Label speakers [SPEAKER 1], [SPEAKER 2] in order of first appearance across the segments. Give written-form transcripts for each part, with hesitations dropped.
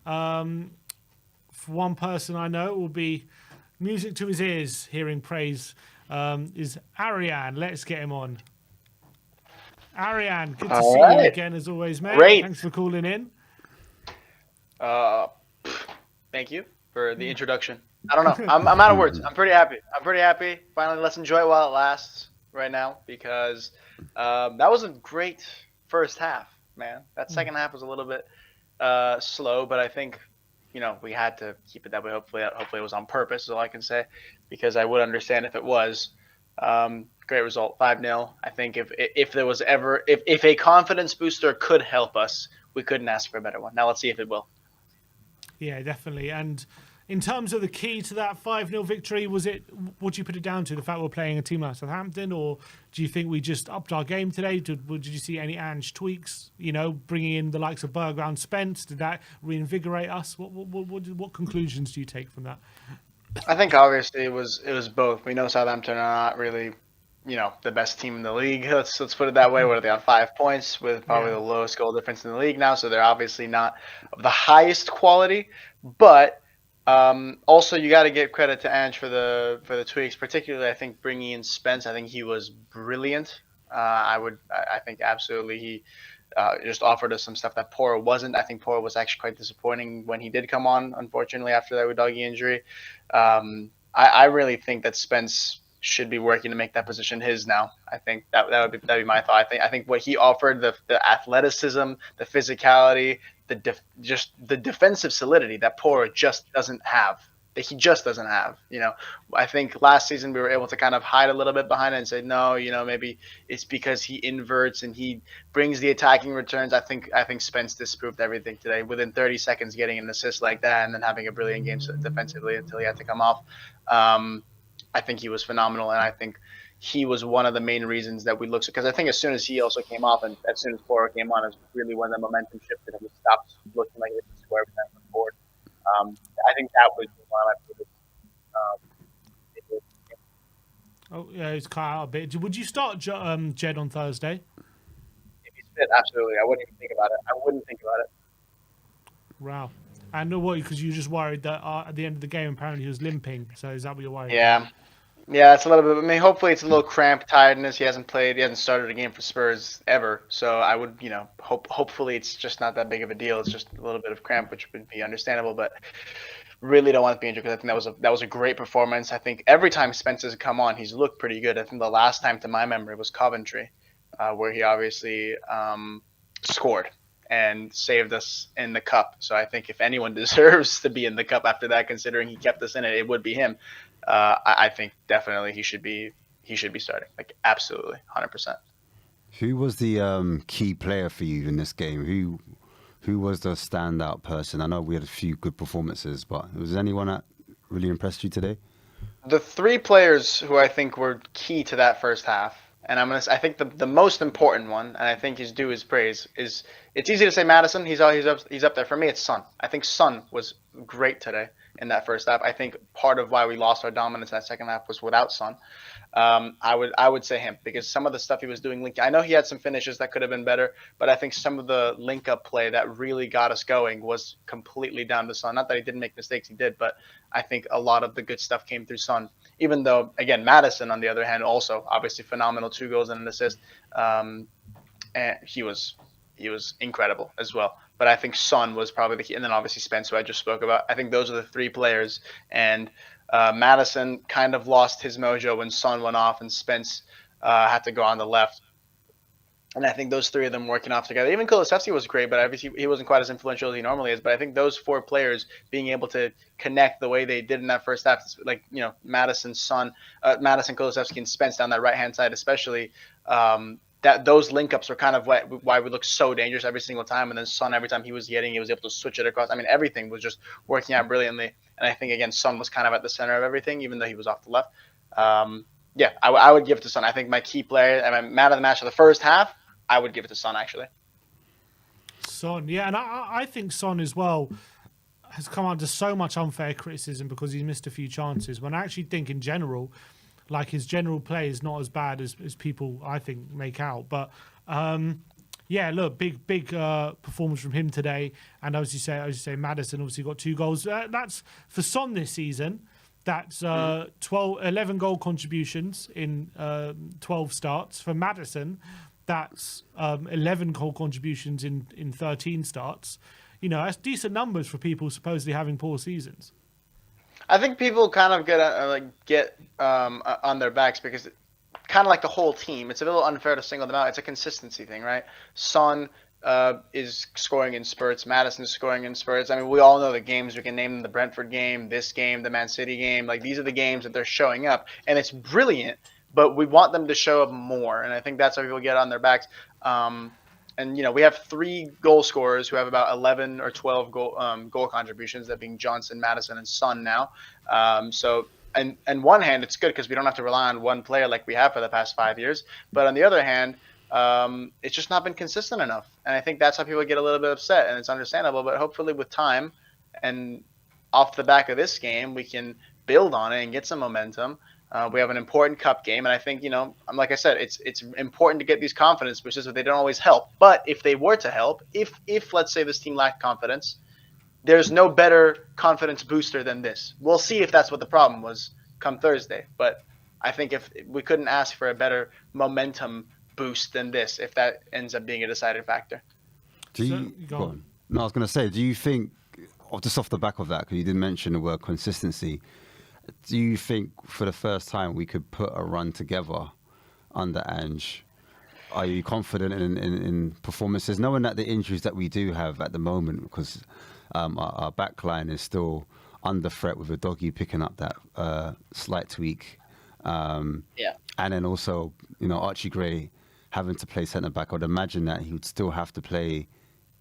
[SPEAKER 1] For one person I know, it will be music to his ears hearing praise, is Arian. Let's get him on. Arian, good to
[SPEAKER 2] All
[SPEAKER 1] see you
[SPEAKER 2] right.
[SPEAKER 1] again as always, mate.
[SPEAKER 2] Great.
[SPEAKER 1] Thanks for calling in.
[SPEAKER 2] Uh, Thank you for the introduction. I don't know. I'm out of words. I'm pretty happy. I'm pretty happy. Finally, let's enjoy it while it lasts right now because that was a great first half, man. That second half was a little bit slow, but I think we had to keep it that way. Hopefully it was on purpose. Is all I can say, because I would understand if it was. Great result, 5-0. I think if there was ever if a confidence booster could help us, we couldn't ask for a better one. Now let's see if it will.
[SPEAKER 1] Yeah, definitely. And in terms of the key to that 5-0 victory, what do you put it down to? The fact we're playing a team like Southampton, or do you think we just upped our game today? Did you see any Ange tweaks? Bringing in the likes of Berger and Spence, did that reinvigorate us? What conclusions do you take from that?
[SPEAKER 2] I think obviously it was both. We know Southampton are not really, the best team in the league. Let's put it that way. What are they on 5 points with probably
[SPEAKER 1] Yeah.
[SPEAKER 2] the lowest goal difference in the league now? So they're obviously not of the highest quality. But also you got to give credit to Ange for the tweaks, particularly I think bringing in Spence. I think he was brilliant. I think absolutely he just offered us some stuff that Pora wasn't. I think Pora was actually quite disappointing when he did come on, unfortunately, after that Udogie injury. I really think that Spence should be working to make that position his now. I think that'd be my thought. I think what he offered, the athleticism, the physicality, just the defensive solidity that Pora just doesn't have. That he just doesn't have. I think last season we were able to kind of hide a little bit behind it and say no. Maybe it's because he inverts and he brings the attacking returns. I think Spence disproved everything today. Within 30 seconds, getting an assist like that and then having a brilliant game defensively until he had to come off. I think he was phenomenal, and I think he was one of the main reasons that we looked. Because I think as soon as he also came off, and as soon as Poro came on, is really when the momentum shifted and we stopped looking like it was square every time we went forward. I think that was one of my favorite.
[SPEAKER 1] Oh, yeah, it's cut out a bit. Would you start Jed on Thursday?
[SPEAKER 2] If he's fit, absolutely. I wouldn't even think about it. I wouldn't think about it.
[SPEAKER 1] Wow. I know what, because you're just worried that at the end of the game, apparently he was limping. So is that what you're worried about?
[SPEAKER 2] Yeah. Yeah, it's a little bit. I mean, hopefully it's a little cramp, tiredness. He hasn't played. He hasn't started a game for Spurs ever. So I would, hopefully it's just not that big of a deal. It's just a little bit of cramp, which would be understandable. But really don't want to be injured because I think that was a great performance. I think every time Spence has come on, he's looked pretty good. I think the last time to my memory was Coventry, where he obviously scored and saved us in the cup. So I think if anyone deserves to be in the cup after that, considering he kept us in it, it would be him. I think definitely he should be starting. Like absolutely, 100%.
[SPEAKER 3] Who was the key player for you in this game? Who was the standout person? I know we had a few good performances, but was there anyone that really impressed you today?
[SPEAKER 2] The three players who I think were key to that first half, and I think the most important one, and I think he's due his praise, is it's easy to say Madison. He's up there. For me, it's Son. I think Son was great today in that first half. I think part of why we lost our dominance in that second half was without Son. I would say him because some of the stuff he was doing, I know he had some finishes that could have been better, but I think some of the link up play that really got us going was completely down to Son. Not that he didn't make mistakes, he did, but I think a lot of the good stuff came through Son. Even though, again, Madison on the other hand, also obviously phenomenal, 2 goals and an assist. And he was incredible as well. But I think Son was probably the key, and then obviously Spence, who I just spoke about. I think those are the 3 players, and Madison kind of lost his mojo when Son went off and Spence had to go on the left. And I think those 3 of them working off together. Even Kulusevski was great, but obviously he wasn't quite as influential as he normally is. But I think those 4 players being able to connect the way they did in that first half, like Madison, Son, Madison, Kulusevski, and Spence down that right hand side, especially. That those link ups were kind of why we looked so dangerous every single time. And then Son, every time he was getting, he was able to switch it across. I mean, everything was just working out brilliantly. And I think, again, Son was kind of at the center of everything, even though he was off the left. Yeah, I would give it to Son. I think my key player, and my man of the match of the first half, I would give it to Son, actually.
[SPEAKER 1] Son, yeah. And I think Son as well has come under so much unfair criticism because he's missed a few chances. When I actually think in general, like his general play is not as bad as people I think make out. But Yeah, look, big performance from him today, and as you say, Maddison obviously got 2 goals. That's for Son this season. That's 11 goal contributions in 12 starts. For Maddison, that's 11 goal contributions in 13 starts. You know, that's decent numbers for people supposedly having poor seasons.
[SPEAKER 2] I think people kind of get on their backs because kind of like the whole team. It's a little unfair to single them out. It's a consistency thing, right? Son is scoring in spurts. Madison is scoring in spurts. I mean, we all know the games. We can name them: the Brentford game, this game, the Man City game. Like, these are the games that they're showing up, and it's brilliant. But we want them to show up more, and I think that's how people get on their backs. And we have 3 goal scorers who have about 11 or 12 goal contributions, that being Johnson, Madison, and Son now. So, and one hand, it's good because we don't have to rely on one player like we have for the past 5 years. But on the other hand, it's just not been consistent enough, and I think that's how people get a little bit upset, and it's understandable. But hopefully, with time and off the back of this game, we can build on it and get some momentum. We have an important cup game, and I think, like I said, it's important to get these confidence boosters, but they don't always help. But if they were to help, if let's say this team lacked confidence, there's no better confidence booster than this. We'll see if that's what the problem was come Thursday. But I think if we couldn't ask for a better momentum boost than this, if that ends up being a deciding factor.
[SPEAKER 3] Go on. No, I was going to say, do you think, just off the back of that, because you did mention the word consistency, do you think for the first time we could put a run together under Ange? Are you confident in performances, knowing that the injuries that we do have at the moment, because our back line is still under threat with a doggy picking up that slight tweak. And then also, Archie Gray having to play centre-back. I would imagine that he would still have to play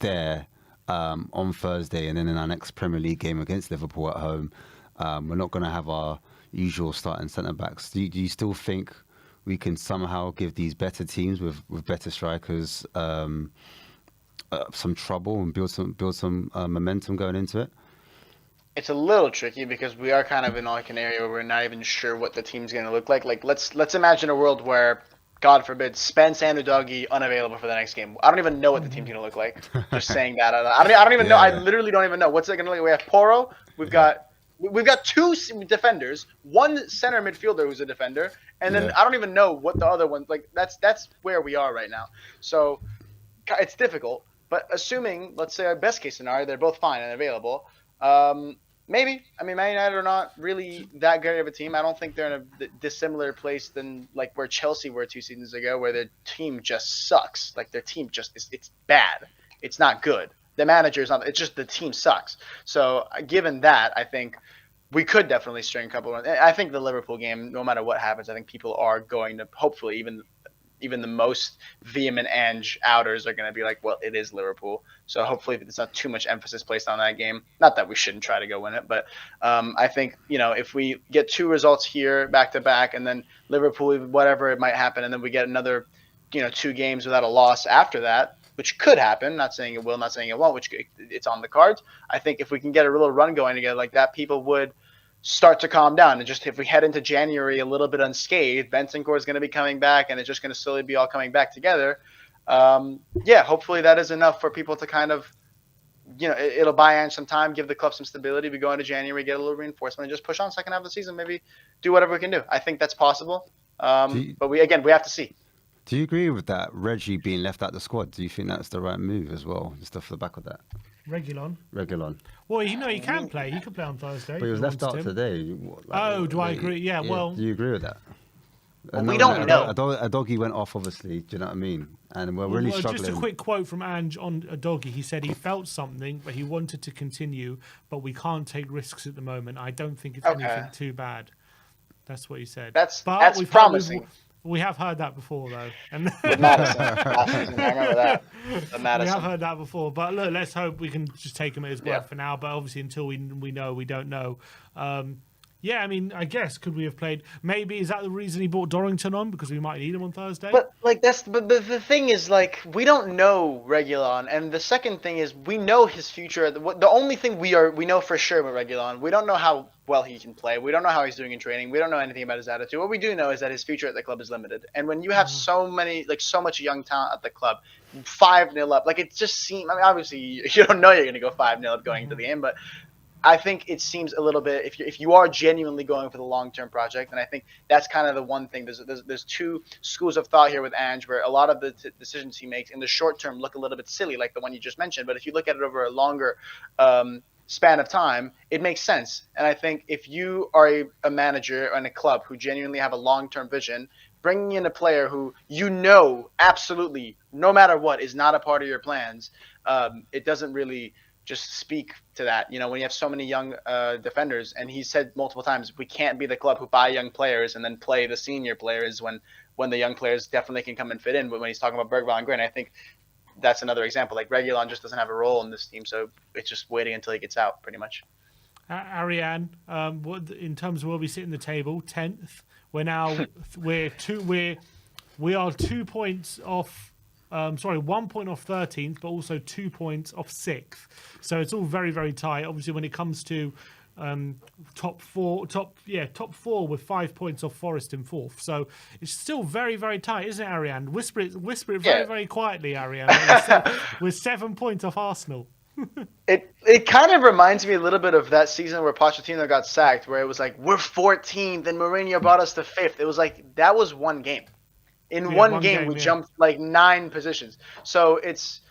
[SPEAKER 3] there on Thursday, and then in our next Premier League game against Liverpool at home. We're not going to have our usual starting centre-backs. Do you still think we can somehow give these better teams with better strikers some trouble and build some momentum going into it?
[SPEAKER 2] It's a little tricky because we are kind of in like an area where we're not even sure what the team's going to look like. Like, let's imagine a world where, God forbid, Spence and Udogie unavailable for the next game. I don't even know what the team's going to look like. Just saying that. I don't even know. I literally don't even know. What's it going to look like? We have Porro. We've got 2 defenders, 1 center midfielder who's a defender, and then I don't even know what the other one. Like, that's where we are right now. So it's difficult. But assuming, let's say, our best case scenario, they're both fine and available. Maybe. I mean, Man United are not really that great of a team. I don't think they're in a dissimilar place than like where Chelsea were 2 seasons ago, where their team just sucks. Like, their team just it's bad. It's not good. The manager is not. It's just the team sucks. So given that, I think we could definitely string a couple of runs. I think the Liverpool game, no matter what happens, I think people are going to, hopefully, even the most vehement Ange outers are going to be like, well, it is Liverpool. So hopefully there's not too much emphasis placed on that game. Not that we shouldn't try to go win it, but I think, if we get 2 results here back to back, and then Liverpool, whatever it might happen, and then we get another, 2 games without a loss after that, which could happen, not saying it will, not saying it won't, which it's on the cards. I think if we can get a little run going together like that, people would start to calm down. And just if we head into January a little bit unscathed, Bentancur is going to be coming back, and it's just going to slowly be all coming back together. Hopefully that is enough for people to kind of, it'll buy Ange some time, give the club some stability. We go into January, get a little reinforcement, and just push on second half of the season, maybe do whatever we can do. I think that's possible. But we have to see.
[SPEAKER 3] Do you agree with that, Reggie being left out the squad? Do you think that's the right move as well, just off the back of that?
[SPEAKER 1] Reguilon.
[SPEAKER 3] Well,
[SPEAKER 1] he can play. He could play on Thursday.
[SPEAKER 3] But he was left out today.
[SPEAKER 1] Do I agree? Yeah, well...
[SPEAKER 3] Do you agree with that?
[SPEAKER 2] Well, we don't know.
[SPEAKER 3] A doggy went off, obviously. Do you know what I mean? And we're really struggling.
[SPEAKER 1] Just a quick quote from Ange on a doggy. He said he felt something, but he wanted to continue, but we can't take risks at the moment. I don't think it's anything too bad. That's what he said.
[SPEAKER 2] That's promising.
[SPEAKER 1] We have heard that before, though.
[SPEAKER 2] With Madison. I remember that.
[SPEAKER 1] We have heard that before. But look, let's hope we can just take him at his word for now. But obviously, until we know, we don't know. Yeah, I mean, I guess could we have played? Maybe is that the reason he brought Dorrington on, because we might need him on Thursday?
[SPEAKER 2] But like but the thing is, like, we don't know Reguilon, and the second thing is we know his future. The only thing we know for sure with Reguilon, we don't know how well he can play. We don't know how he's doing in training. We don't know anything about his attitude. What we do know is that his future at the club is limited. And when you have so much young talent at the club, 5-0 up, like, it just seems. I mean, obviously you don't know you're going to go 5-0 up going into the game, but I think it seems a little bit, if you are genuinely going for the long-term project, and I think that's kind of the one thing. There's two schools of thought here with Ange, where a lot of the decisions he makes in the short term look a little bit silly, like the one you just mentioned. But if you look at it over a longer span of time, it makes sense. And I think if you are a manager and a club who genuinely have a long-term vision, bringing in a player who absolutely, no matter what, is not a part of your plans, it doesn't really just speak to that. When you have so many young defenders, and he said multiple times, we can't be the club who buy young players and then play the senior players when the young players definitely can come and fit in. But when he's talking about Bergvall and Grin, I think that's another example. Like, Reguilon just doesn't have a role in this team, so it's just waiting until he gets out, pretty much.
[SPEAKER 1] Arian, in terms of where we sit in the table, 10th. We're now we are 2 points off. 1 point off 13th, but also 2 points off 6th. So it's all very, very tight. Obviously, when it comes to top four with 5 points off Forest in 4th. So it's still very, very tight, isn't it, Arian? Whisper it very, very quietly, Arian. We're 7 points off Arsenal.
[SPEAKER 2] It kind of reminds me a little bit of that season where Pochettino got sacked, where it was like, we're 14th and Mourinho brought us to 5th. It was like, that was one game. In one game, we jumped like 9 positions. So it's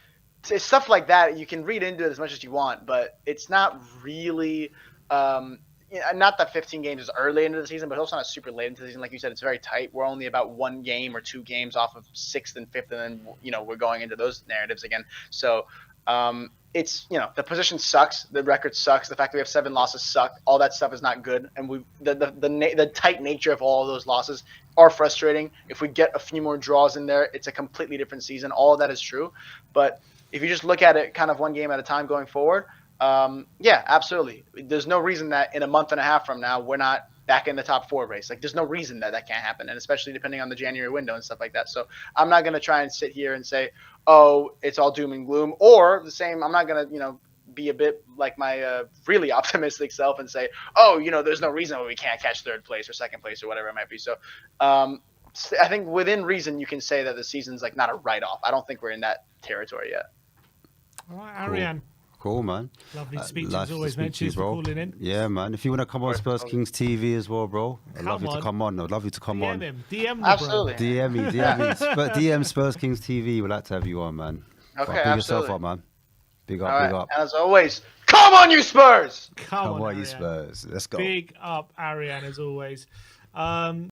[SPEAKER 2] stuff like that. You can read into it as much as you want, but it's not really not that 15 games is early into the season, but it's also not super late into the season. Like you said, it's very tight. We're only about 1 game or 2 games off of 6th and 5th, and then we're going into those narratives again. So it's the position sucks, the record sucks, the fact that we have 7 losses suck. All that stuff is not good, and the tight nature of all of those losses are frustrating. If we get a few more draws in there, it's a completely different season. All of that is true, but if you just look at it kind of 1 game at a time going forward, yeah, absolutely. There's no reason that in a month and a half from now we're not back in the top 4 race. Like, there's no reason that can't happen, and especially depending on the January window and stuff like that. So I'm not going to try and sit here and say, oh, it's all doom and gloom, or the same. I'm not going to, be a bit like my really optimistic self and say, oh, there's no reason why we can't catch 3rd place or 2nd place or whatever it might be. So I think within reason, you can say that the season's like not a write-off. I don't think we're in that territory yet.
[SPEAKER 1] All right, Arian.
[SPEAKER 3] Cool, man.
[SPEAKER 1] Lovely to speak to you as always, mate. Cheers for calling in.
[SPEAKER 3] Yeah, man. If you want to come on Spurs Kings TV as well, bro, I'd love you to come on. I'd love you to come on.
[SPEAKER 1] DM
[SPEAKER 2] absolutely.
[SPEAKER 3] DM me. But DM Spurs Kings TV. We'd like to have you on, man.
[SPEAKER 2] Okay,
[SPEAKER 3] big yourself up, man. Big up, big up.
[SPEAKER 2] And as always, come on, you Spurs!
[SPEAKER 1] Come on,
[SPEAKER 3] you Spurs. Let's go.
[SPEAKER 1] Big up, Arian, as always.